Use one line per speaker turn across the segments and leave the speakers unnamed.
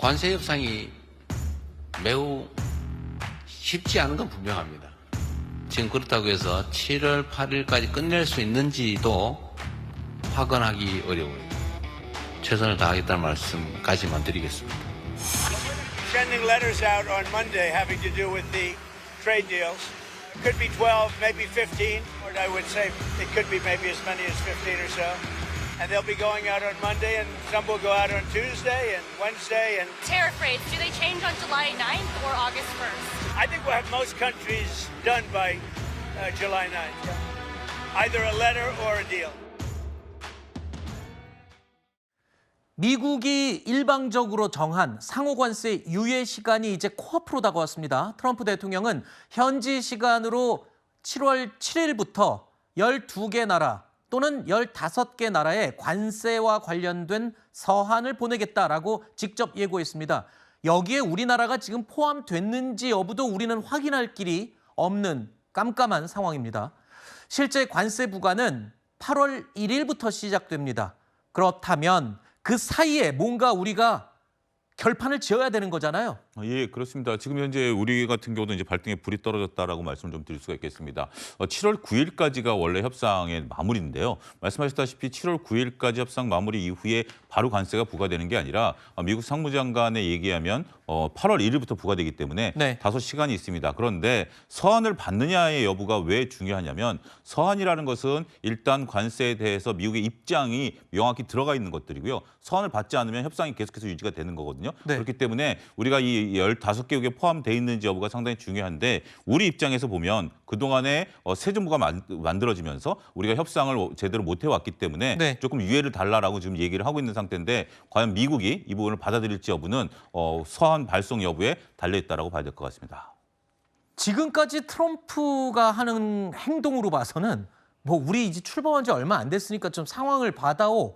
관세 협상이 매우 쉽지 않은 건 분명합니다. 지금 그렇다고 해서 7월 8일까지 끝낼 수 있는지도 확언하기 어려워요. 최선을 다하겠다는 말씀까지만 드리겠습니다.
Sending letters out on Monday having to do with the trade deals. It could be 12, maybe 15, or I would say it could be maybe as many as 15 or so. And they'll be going out on Monday, and some will go out on Tuesday and Wednesday. And
tariff rates, do they change on July 9th or August 1st?
I think we'll have most countries done by July 9th. Either a letter or a deal.
미국이 일방적으로 정한 상호관세 유예 시간이 이제 코앞으로 다가왔습니다. 트럼프 대통령은 현지 시간으로 7월 7일부터 12개 나라 또는 15개 나라에 관세와 관련된 서한을 보내겠다라고 직접 예고했습니다. 여기에 우리나라가 지금 포함됐는지 여부도 우리는 확인할 길이 없는 깜깜한 상황입니다. 실제 관세 부과는 8월 1일부터 시작됩니다. 그렇다면 그 사이에 뭔가 우리가 결판을 지어야 되는 거잖아요.
예, 그렇습니다. 지금 현재 우리 같은 경우도 이제 발등에 불이 떨어졌다라고 말씀을 좀 드릴 수가 있겠습니다. 7월 9일까지가 원래 협상의 마무리인데요. 말씀하셨다시피 7월 9일까지 협상 마무리 이후에 바로 관세가 부과되는 게 아니라 미국 상무장관에 얘기하면 8월 1일부터 부과되기 때문에
네.
다소 시간이 있습니다. 그런데 서한을 받느냐의 여부가 왜 중요하냐면 서한이라는 것은 일단 관세에 대해서 미국의 입장이 명확히 들어가 있는 것들이고요. 서한을 받지 않으면 협상이 계속해서 유지가 되는 거거든요.
네.
그렇기 때문에 우리가 이 15개국에 포함되어 있는지 여부가 상당히 중요한데 우리 입장에서 보면 그동안에 새 정부가 만들어지면서 우리가 협상을 제대로 못 해왔기 때문에
네.
조금 유예를 달라라고 지금 얘기를 하고 있는 상태인데 과연 미국이 이 부분을 받아들일지 여부는 서한 발송 여부에 달려있다라고 봐야 될 것 같습니다.
지금까지 트럼프가 하는 행동으로 봐서는 뭐 우리 이제 출범한 지 얼마 안 됐으니까 좀 상황을 받아오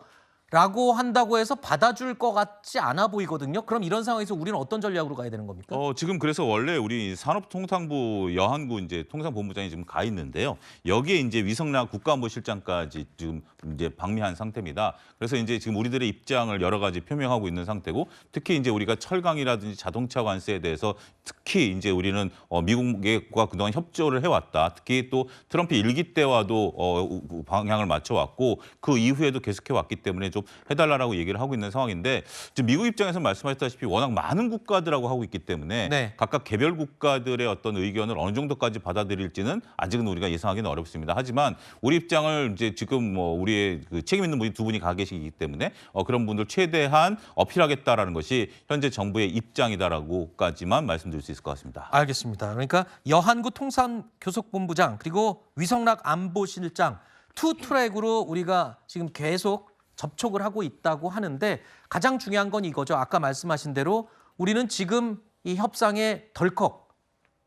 라고 한다고 해서 받아줄 것 같지 않아 보이거든요. 그럼 이런 상황에서 우리는 어떤 전략으로 가야 되는 겁니까?
지금 그래서 원래 우리 산업통상부 여한구 이제 통상본부장이 지금 가 있는데요. 여기에 이제 위성락 국가안보실장까지 지금 이제 방미한 상태입니다. 그래서 이제 지금 우리들의 입장을 여러 가지 표명하고 있는 상태고 특히 이제 우리가 철강이라든지 자동차 관세에 대해서 특히 이제 우리는 미국과 그동안 협조를 해왔다. 특히 또 트럼프 일기 때와도 방향을 맞춰왔고 그 이후에도 계속해왔기 때문에 좀 해달라고 얘기를 하고 있는 상황인데 지금 미국 입장에서 말씀하셨다시피 워낙 많은 국가들하고 하고 있기 때문에
네.
각각 개별 국가들의 어떤 의견을 어느 정도까지 받아들일지는 아직은 우리가 예상하기는 어렵습니다. 하지만 우리 입장을 이제 지금 뭐 우리의 그 책임 있는 분이 두 분이 가 계시기 때문에 그런 분들 최대한 어필하겠다라는 것이 현재 정부의 입장이다라고까지만 말씀드릴 수 있을 것 같습니다.
알겠습니다. 그러니까 여한구 통상교섭본부장 그리고 위성락 안보실장 투 트랙으로 우리가 지금 계속 접촉을 하고 있다고 하는데 가장 중요한 건 이거죠. 아까 말씀하신 대로 우리는 지금 이 협상에 덜컥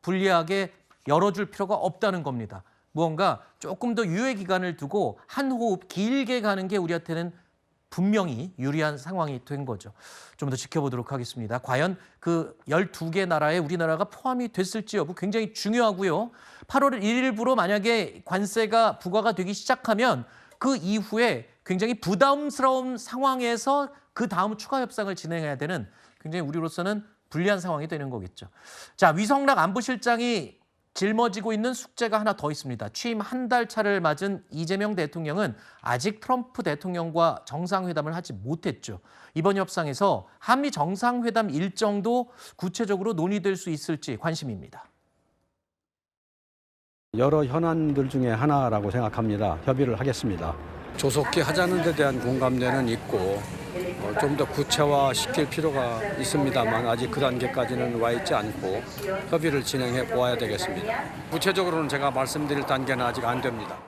불리하게 열어줄 필요가 없다는 겁니다. 무언가 조금 더 유예 기간을 두고 한 호흡 길게 가는 게 우리한테는 분명히 유리한 상황이 된 거죠. 좀 더 지켜보도록 하겠습니다. 과연 그 12개 나라에 우리나라가 포함이 됐을지 여부 굉장히 중요하고요. 8월 1일부로 만약에 관세가 부과가 되기 시작하면 그 이후에 굉장히 부담스러운 상황에서 그 다음 추가 협상을 진행해야 되는 굉장히 우리로서는 불리한 상황이 되는 거겠죠. 자, 위성락 안보실장이 짊어지고 있는 숙제가 하나 더 있습니다. 취임 한 달 차를 맞은 이재명 대통령은 아직 트럼프 대통령과 정상회담을 하지 못했죠. 이번 협상에서 한미 정상회담 일정도 구체적으로 논의될 수 있을지 관심입니다.
여러 현안들 중에 하나라고 생각합니다. 협의를 하겠습니다. 조속히 하자는 데 대한 공감대는 있고 좀 더 구체화시킬 필요가 있습니다만 아직 그 단계까지는 와 있지 않고 협의를 진행해 보아야 되겠습니다. 구체적으로는 제가 말씀드릴 단계는 아직 안 됩니다.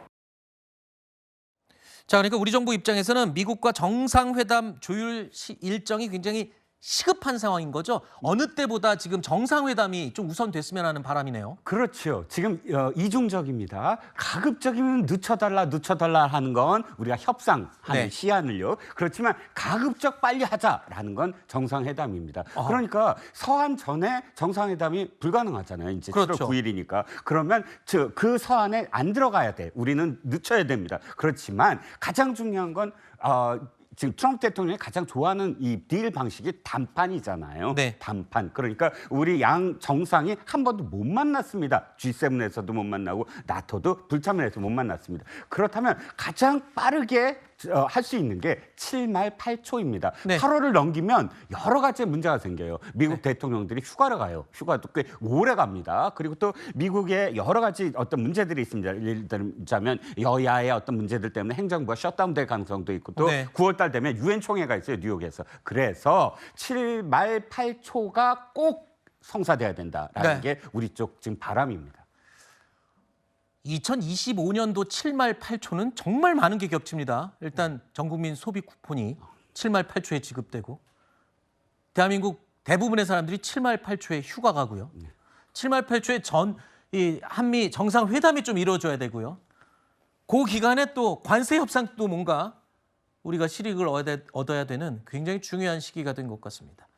자, 그러니까 우리 정부 입장에서는 미국과 정상회담 조율 일정이 굉장히 시급한 상황인 거죠. 어느 때보다 지금 정상회담이 좀 우선됐으면 하는 바람이네요.
그렇죠. 지금 이중적입니다. 가급적이면 늦춰달라 하는 건 우리가 협상하는
네.
시한을요. 그렇지만 가급적 빨리 하자라는 건 정상회담입니다. 그러니까 서한 전에 정상회담이 불가능하잖아요. 이제
그렇죠.
7월 9일이니까. 그러면 그 서한에 안 들어가야 돼. 우리는 늦춰야 됩니다. 그렇지만 가장 중요한 건 지금 트럼프 대통령이 가장 좋아하는 이 딜 방식이 단판이잖아요.
네.
단판. 그러니까 우리 양 정상이 한 번도 못 만났습니다. G7에서도 못 만나고 나토도 불참을 해서 못 만났습니다. 그렇다면 가장 빠르게 할 수 있는 게 7말 8초입니다.
네.
8월을 넘기면 여러 가지 문제가 생겨요. 미국 대통령들이 휴가를 가요. 휴가도 꽤 오래 갑니다. 그리고 또 미국에 여러 가지 어떤 문제들이 있습니다. 예를 들자면 여야의 어떤 문제들 때문에 행정부가 셧다운될 가능성도 있고 또
네.
9월 달 되면 유엔 총회가 있어요. 뉴욕에서. 그래서 7말 8초가 꼭 성사돼야 된다라는
네.
게 우리 쪽 지금 바람입니다.
2025년도 7말 8초는 정말 많은 게 겹칩니다. 일단 전국민 소비 쿠폰이 7말 8초에 지급되고 대한민국 대부분의 사람들이 7말 8초에 휴가 가고요. 7말 8초에 이 한미 정상회담이 좀 이루어져야 되고요. 그 기간에 또 관세 협상도 뭔가 우리가 실익을 얻어야 되는 굉장히 중요한 시기가 된 것 같습니다.